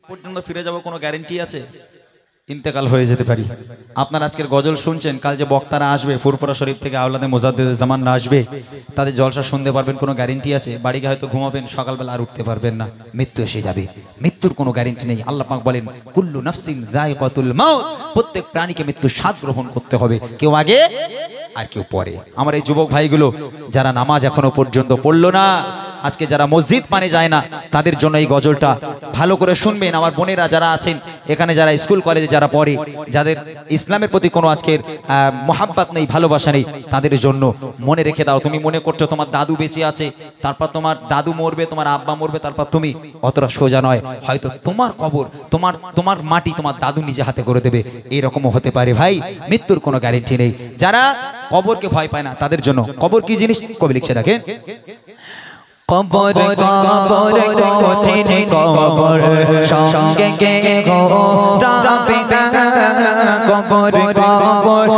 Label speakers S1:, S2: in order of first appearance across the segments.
S1: পর্যন্ত ফিরে যাব কোনো গ্যারান্টি আছে? ইন্তেকাল হয়ে যেতে পারি। আপনারা আজকের গজল শুনছেন, কাল যে বক্তারা আসবে ফুরফুরা শরীফ থেকে আওলাদে মুজাদ্দিদে জামানরা আসবে, তাদের জলসা শুনতে পারবেন, কোনো গ্যারান্টি আছে? বাড়ি গিয়ে হয়তো ঘুমাবেন, সকালবেলা আর উঠতে পারবেন না, মৃত্যু এসে যাবে। মৃত্যুর কোনো গ্যারান্টি নেই। আল্লাহ পাক বলেন কুল্লু নাফসিন যায়কাতুল মাউত, প্রত্যেক প্রাণীকে মৃত্যু স্বাদ গ্রহণ করতে হবে, কেউ আগে আর কেউ পরে। আমার এই যুবক ভাইগুলো যারা নামাজ এখনো পর্যন্ত পড়লো না, আজকে যারা মসজিদ পানে যায় না, তাদের জন্য এই গজলটা ভালো করে শুনবেন। আমার বোনেরা যারা আছেন এখানে, যারা স্কুল কলেজে যারা পড়ে, যাদের ইসলামের প্রতি কোনো আজকের মহাব্বত নেই, ভালোবাসা নেই, তাদের জন্য মনে রেখে দাও। তুমি মনে করছো তোমার দাদু বেঁচে আছে, তারপর তোমার দাদু মরবে, তোমার আব্বা মরবে, তারপর তুমি, অতটা সোজা নয়। হয়তো তোমার কবর, তোমার মাটি তোমার দাদু নিজে হাতে করে দেবে, এরকমও হতে পারে ভাই। মৃত্যুর কোনো গ্যারান্টি নেই। যারা কবরকে ভয় পায় না, তাদের জন্য কবর কি জিনিস কবি লিখছে দেখেন।
S2: কবর কবর কঠিন কবর সঙ্গে কে গো রাবে না, কবর কবর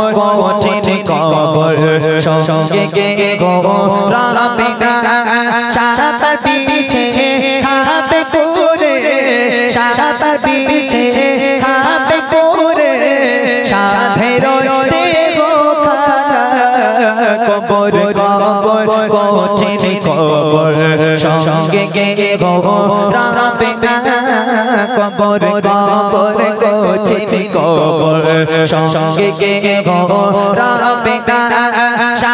S2: কঠিন কবর সঙ্গে কে গো রাবে না, সাপার পিছে খাবে করে, সাপার পিছে খাবে করে, সাধের দেহ খানা, কবর কবর কঠিন কবর সঙ্গে কে গো রাবে না, কবর কবর কঠিন কবর সঙ্গে কে গো রাবে না,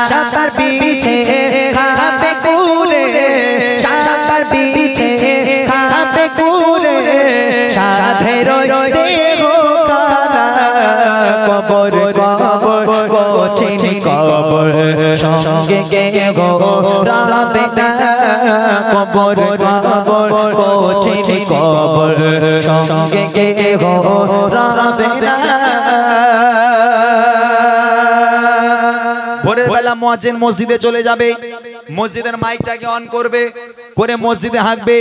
S2: সাপার পিছে খাবে কুলে, সাপার পিছে খাবে কুলে, সাধের দেহ খানা, কবর কবর কঠিন কবর সঙ্গে কে গো রাবে না, কবর কবর কঠিন কবর সঙ্গে কে গো রাবে না।
S1: ভোরের বেলা মুয়াজ্জিন মসজিদে চলে যাবে, মসজিদের মাইকটাকে অন করবে, করে মসজিদে হাঁকবে,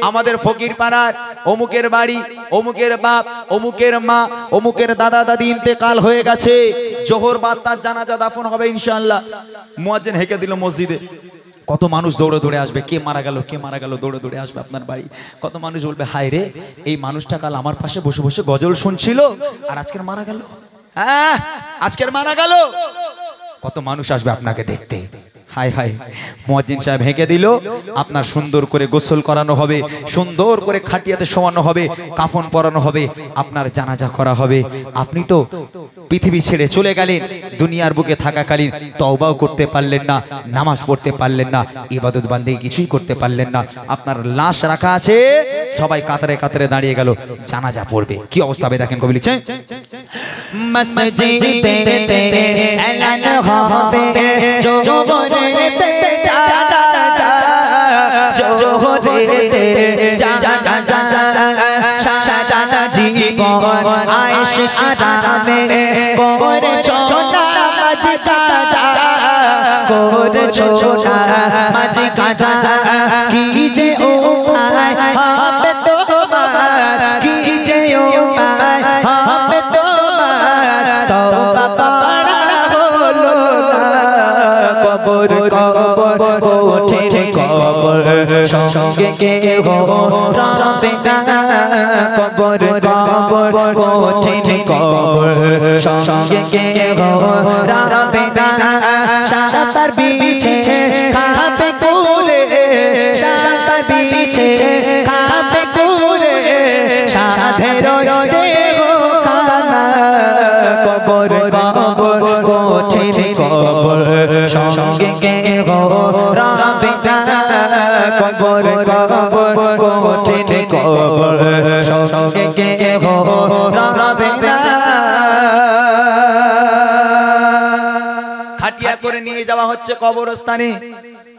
S1: আমাদের ফকির পাড়ার অমুকের বাড়ি, অমুকের বাপ, অমুকের মা, অমুকের দাদা দাদি ইন্তেকাল হয়ে গেছে, জোহর বাদ তার জানাজা দাফন হবে ইনশাআল্লাহ। মুয়াজ্জিন হেঁকে দিল মসজিদে, কত মানুষ দৌড়ে দৌড়ে আসবে, কে মারা গেল, কে মারা গেল, দৌড়ে দৌড়ে আসবে আপনার বাড়ি। কত মানুষ বলবে হায় রে, এই মানুষটা কাল আমার পাশে বসে বসে গজল শুনছিল আর আজকের মারা গেল। হ্যাঁ, আজকের মারা গেল। কত মানুষ আসবে আপনাকে দেখতে। হাই হাই, মুয়াজ্জিন সাহেব হেঁকে দিল, আপনার সুন্দর করে গোসল করানো হবে, সুন্দর করে খাটিয়াতে শোয়ানো হবে, কাফন পরানো হবে, আপনার জানাজা করা হবে। আপনি তো পৃথিবী ছেড়ে চলে গেলেন, দুনিয়ার বুকে থাকাকালীন তওবাও করতে পারলেন না, নামাজ পড়তে পারলেন না, ইবাদত বান্দেগি কিছুই করতে পারলেন না। আপনার লাশ রাখা আছে, সবাই কাতারে কাতারে দাঁড়িয়ে গেল, জানাজা পড়বে। কি অবস্থা হবে দেখেন, কবি লিখছেন
S2: মসজিদেতে এলান হবে জোহরেতে জানাজা, জোহরেতে জানাজা, সারা জীবন আয়েশ আরামে করেছো নামাজ কাজা, করেছো নামাজ কাজা, কি যে উপায় হবে তোমার, কি যে উপায় হবে তোমার, তওবা পড়া হলো না, কবর কবর কঠিন কবর সঙ্গে কে গো রাবে না, কবর কবর কঠিন কবর সঙ্গে কে গো রাবে না, সাপার পিছে খাবে কুলে, সাপার পিছে খাবে কুলে, সাধের দেহ খানা, কবর কবর কঠিন কবর সঙ্গে কে গো রাবে না, কবর কবর কঠিন কবর সঙ্গে কে গো রাবে না।
S1: খাটিয়া করে নিয়ে যাওয়া হচ্ছে কবরস্থানে।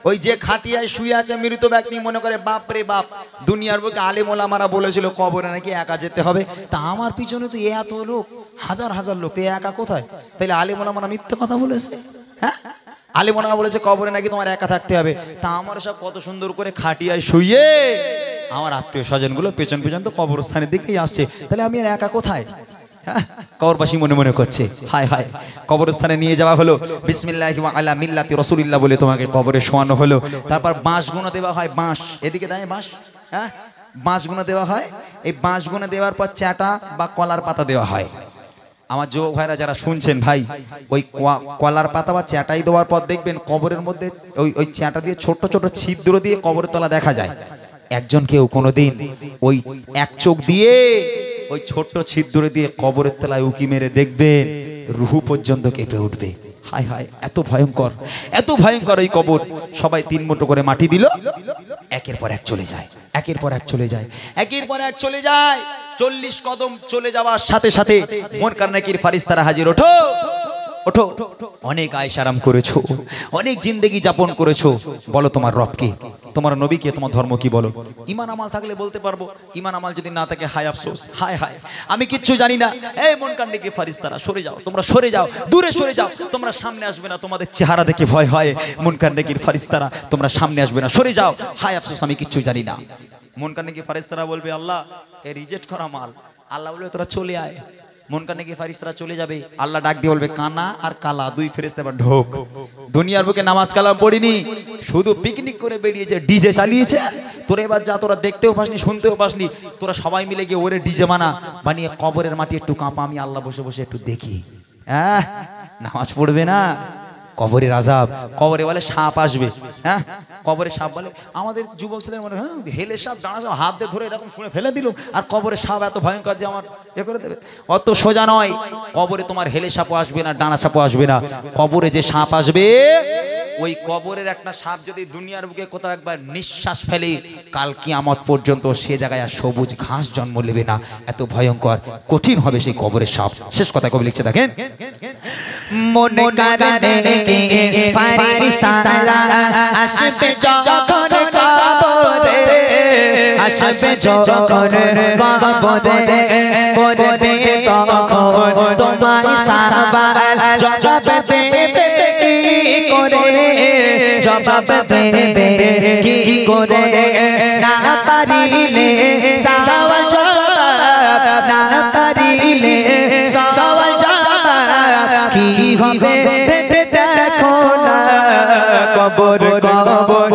S1: ওই যে খাটিয়ায় শুয়ে আছে মৃত ব্যক্তি, মনে করে বাপ রে বাপ, দুনিয়ার বুকে আলেম ওলামারা বলেছিল কবরে নাকি একা যেতে হবে, তা আমার পিছনে তো এত লোক, হাজার হাজার লোক, একা কোথায়? তাইলে আলেম ওলামারা মিথ্যে কথা বলেছে। হ্যাঁ, আলেম ওলামারা বলেছে কবরে নাকি তোমার একা থাকতে হবে, তা আমার সব কত সুন্দর করে খাটিয়ায় শুয়ে আমার আত্মীয় স্বজনগুলো পেছন পেছন তো কবরস্থানের দিকেই আসছে, তাহলে আমি আর একা কোথায়? কবরবাসী মনে মনে করছে হায় হায়। কবরস্থানে নিয়ে যাওয়া হলো, বিসমিল্লাহি ওয়া আলা মিল্লাতি রাসূলিল্লাহ বলে তোমাকে কবরে শোয়ানো হলো। তারপর বাঁশ গুনো দেওয়া হয়, বাঁশ এদিকে দাঁড়িয়ে বাঁশ, হ্যাঁ বাঁশগুনা দেওয়া হয়, এই বাঁশগুনা দেওয়ার পর চাটা বা কলার পাতা দেওয়া হয়। আমার যুবক ভাইরা যারা শুনছেন ভাই, ওই কলার পাতা বা চাটাই দেওয়ার পর দেখবেন কবরের মধ্যে ওই চাটা দিয়ে ছোট ছোট ছিদ্র দিয়ে কবরের তলা দেখা যায়। একজন কেউ কোনোদিন ওই এক চোখ দিয়ে ওই ছোট্ট ছিদ্র দিয়ে কবরের তলায় উকি মেরে দেখবেন, রুহু পর্যন্ত কেঁপে উঠবে। হায় হায়, এত ভয়ঙ্কর, এত ভয়ঙ্কর ওই কবর। সবাই 3 মুঠো করে মাটি দিল, একের পর এক চলে যায়, একের পর এক চলে যায়, একের পর এক চলে যায়। 40 কদম চলে যাওয়ার সাথে সাথে মুনকার নাকির ফারিস্তারা হাজির। ওঠো ওঠো, অনেক আয়েশ আরাম করেছো, অনেক জিন্দেগি যাপন করেছো, বলো তোমার রব কে, তোমার নবী কে, তোমার ধর্ম কি বলো। ঈমান আমাল থাকলে বলতে পারবো, ঈমান আমাল যদি না থাকে হায় আফসোস, হায় হায় আমি কিচ্ছু জানি না। এই মুনকার নাকির ফারিস্তারা সরে যাও, তোমরা সরে যাও, দূরে সরে যাও, তোমরা সামনে আসবে না, তোমাদের চেহারা দেখে ভয় হয়। মুনকার নাকির ফারিস্তারা তোমরা সামনে আসবে না, সরে যাও, হায় আফসোস আমি কিচ্ছু জানি না। মুনকার নাকির ফারিস্তারা বলবে আল্লাহ এ রিজেক্ট করা মাল। আল্লাহ বলবে তোরা চলে আয়। মুনকার নাকির ফারিস্তারা চলে যাবে, আল্লাহ ডাক দিয়ে বলবে কানা আর কালা 2 ফেরেশতা এবার ঢোক। দুনিয়ার বুকে নামাজ কালাম পড়িনি, শুধু পিকনিক করে বেরিয়েছে, ডিজে চালিয়েছে। তোরা এবার যা, তোরা দেখতেও পাসনি, শুনতেও পাসনি, তোরা সবাই মিলে গিয়ে ওরে ডিজে বানিয়ে কবরের মাটি একটু কাঁপা, আমি আল্লাহ বসে বসে একটু দেখি। হ্যাঁ, নামাজ পড়বে না, কবরের আযাব। কবরে বলে সাপ আসবে, হ্যাঁ কবরে সাপ বলে। আমাদের যুবক ছেলের মনে হয় হেলে সাপ, ডানা সাপ, হাত দিয়ে ধরে এরকম ছুঁড়ে ফেলে দিল, আর কবরে সাপ এত ভয়ঙ্কর যে আমার এ করে দেবে। অত সোজা নয়, কবরে তোমার হেলে সাপও আসবে না, ডানা সাপও আসবে না। কবরে যে সাপ আসবে, ওই কবরের একটা সাপ যদি দুনিয়ার বুকে কোথাও একবার নিঃশ্বাস ফেলে, কাল কিয়ামত পর্যন্ত সে জায়গায় আর সবুজ ঘাস জন্ম নেবে না। এত ভয়ঙ্কর কঠিন হবে সেই কবরের সাপ। শেষ কথা কবি লিখছে দেখেন,
S2: মনে কারণে কি ফারিস্তারা আসবে যখন কবরে, আসবে যখন কবরে, করবে তখন তোমায় সওয়াল, জবাব দেবে কি করে, জবাব দেবে কি করে, না পারিলে সওয়াল জবাব, না পারিলে সওয়াল জবাব কি হবে ভেবে দেখো না। কবর কবর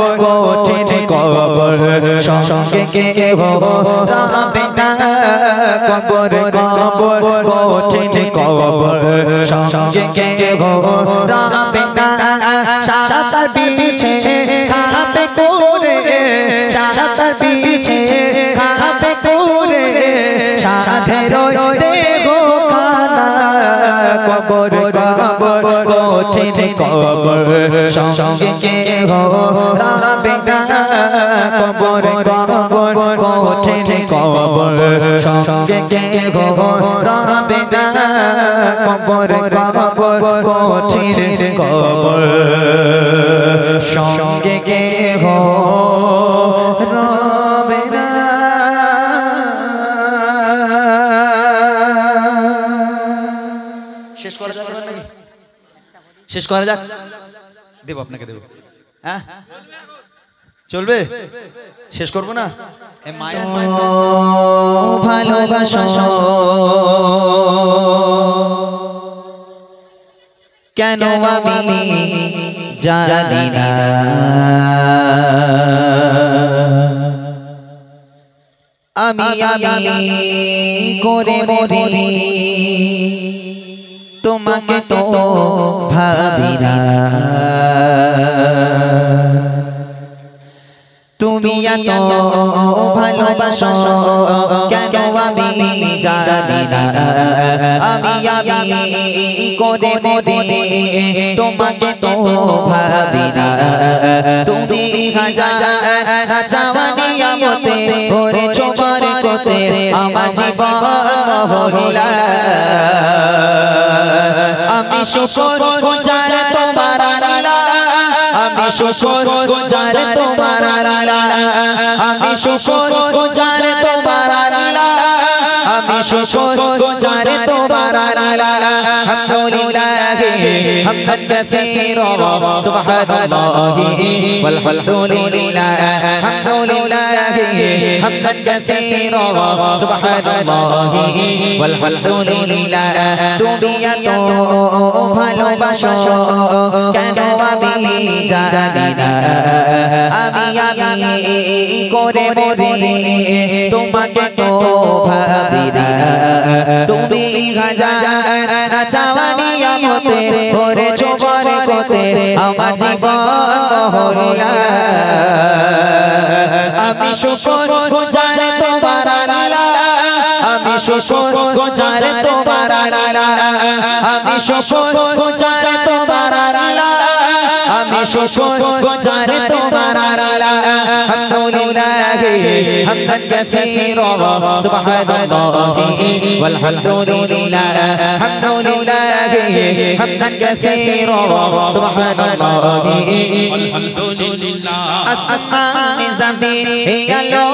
S2: কঠিন কবর, সঙ্গে কেহ রবে না। কবর কবর কঠিন কবর, সঙ্গে কেহ রবে না। সাপার পিছে খাবে করে, সাপার পিছে খাবে করে, সাধের দেহ খানা। কবর কবর কঠিন কবর, সঙ্গে কেহ রবে না। কবর কবর কঠিন কবর, সঙ্গে কেহ রবে না। কবর কবর কঠিন কবর, সঙ্গে কেহ রবে না।
S1: শেষ করা যাক নাকি? শেষ করা যাক, দেব আপনাকে, দেব। হ্যাঁ চলবে, শেষ করবো না?
S2: ভালোবাসো কেন আমি জানি না, আমি করে মরি, তোমাকে তো ভাবি না। তুমি এত ভালোবাসো কেন আমি জানি না, আমি করে মরি, তোমাকে তো ভাবি না। তুমি হাজার চাওয়া নিয়ামতে ভরেছো বরকতে, আমার জীবন মহল্লা। আমি শুকর গুজার তোমার আল্লাহ, আমি শুকর গুজার তোমার আল্লাহ, আমি শুকর গুজার তোমার আল্লাহ, আমি শুকর গুজার তোমার আল্লাহ। আলহামদুলিল্লাহ حمدا كثيرا سبحان الله والحمد لله الحمد لله حمدا كثيرا سبحان الله والحمد لله তুমি এত ভালোবাসো কেন আমি জানি না আমি করে মরে তোমাকে তো ভাবি না তুমি হাজার চাওয়ানি আমতে করেছো বরকতে আমার জীবন মহল্লা আমি শুকর গুজার তোমার আল্লাহ আমি শুকর গুজার তোমার আল্লাহ আমি শুকর গুজার তোমার আল্লাহ আমি শুকর গুজার তোমার আল্লাহ আলহামদুলিল্লাহ হামদান কাসীরা সুবহানাল্লাহি ওয়ালহামদুলিল্লাহ আলহামদুলিল্লাহ হামদান কাসীরা সুবহানাল্লাহি আলহামদুলিল্লাহ আসমান জমিন আলো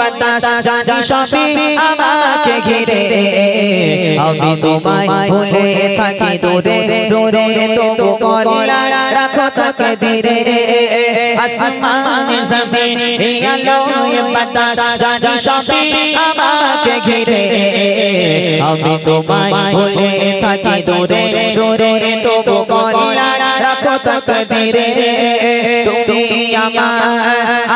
S2: বাতাস জানি সবই আমাকে ঘিরে আমি তোমায় ভুলে থাকি দূরে দূরে তবু কল্যাণ রাখো তাকে ধীরে আসমান জমিন আলো বাতাস জানি সবই আমাকে ঘিরে আমি তোমায় ভুলে থাকি দূরে দূরে তবু কল্যাণ রাখো তাকে ধীরে তুমি আমার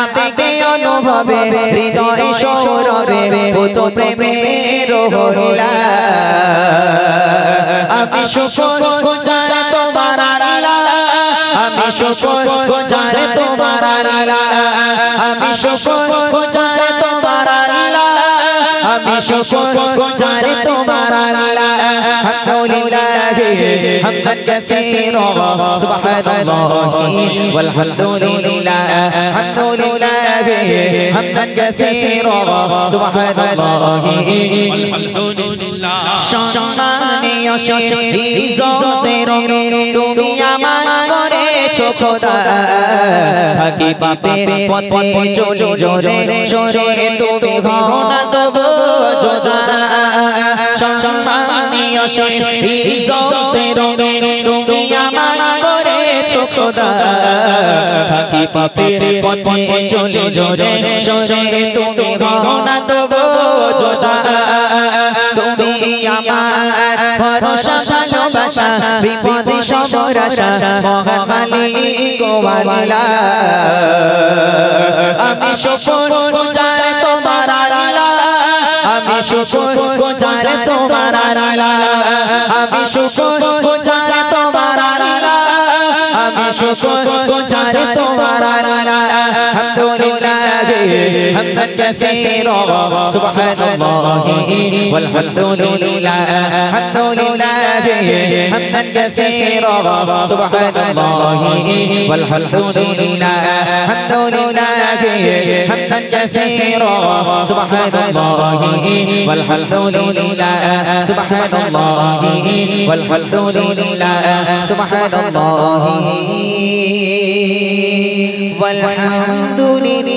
S2: আবেগে অনুভবে হৃদয় সৌরভে ভূত প্রেমের হল্লা আমি শুকর গুজার তোমার আল্লাহ আমি শুকর গুজার তোমার আল্লাহ আমি শুকর গুজার তোমার আল্লাহ আমি শুকর গুজার তোমার আল্লাহ আলহামদুলিল্লাহ হামদান কাসীরা সুবহানাল্লাহি ওয়ালহামদুলিল্লাহ আলহামদুলিল্লাহ হামদান কাসীরা সুবহানাল্লাহি ওয়ালহামদুলিল্লাহ সম্মানীয় ইজ্জতের তুমি আমার করেছো খোদা থাকি পাপের পথে চলি জোরে সরে তুমি হও না তবু যোজা সম্মানীয় ইজ্জতের তুমি আমার করেছো খোদা থাকি পাপের পথে চলি জোরে সরে তুমি হও না তবু যোজা তুমি আমার ভরসা ভালোবাসা বিপদে সবার আশা মহান মালিক আল্লাহ আমি শুকর গুজার তোমার আল্লাহ আমি শুকর গুজার তোমার আল্লাহ আমি শুকর গুজার তোমার আল্লাহ আমি শুকর গুজার তোমার আল্লাহ আলহামদুলিল্লাহ হামদান কাসীরা সুবহানাল্লাহি ওয়ালহামদুলিল্লাহ আলহামদুলিল্লাহ হামদান কাসীরা সুবহানাল্লাহি ওয়ালহামদুলিল্লাহ আলহামদুলিল্লাহ হামদান কাসীরা সুবহানাল্লাহি ওয়ালহামদুলিল্লাহ সুবহানাল্লাহি ওয়ালহামদুলিল্লাহ সুবহানাল্লাহি ওয়ালহামদুলিল্লাহ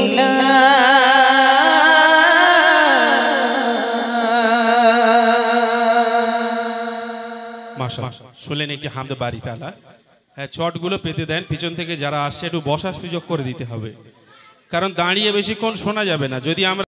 S3: মাশাআল্লাহ শুনলেন একটি হামদ বাড়ি তাআলা হ্যাঁ চটগুলো পেতে দেন পিছন থেকে যারা আসছে একটু বসার সুযোগ করে দিতে হবে কারণ দাঁড়িয়ে বেশিক্ষণ শোনা যাবে না যদি আমরা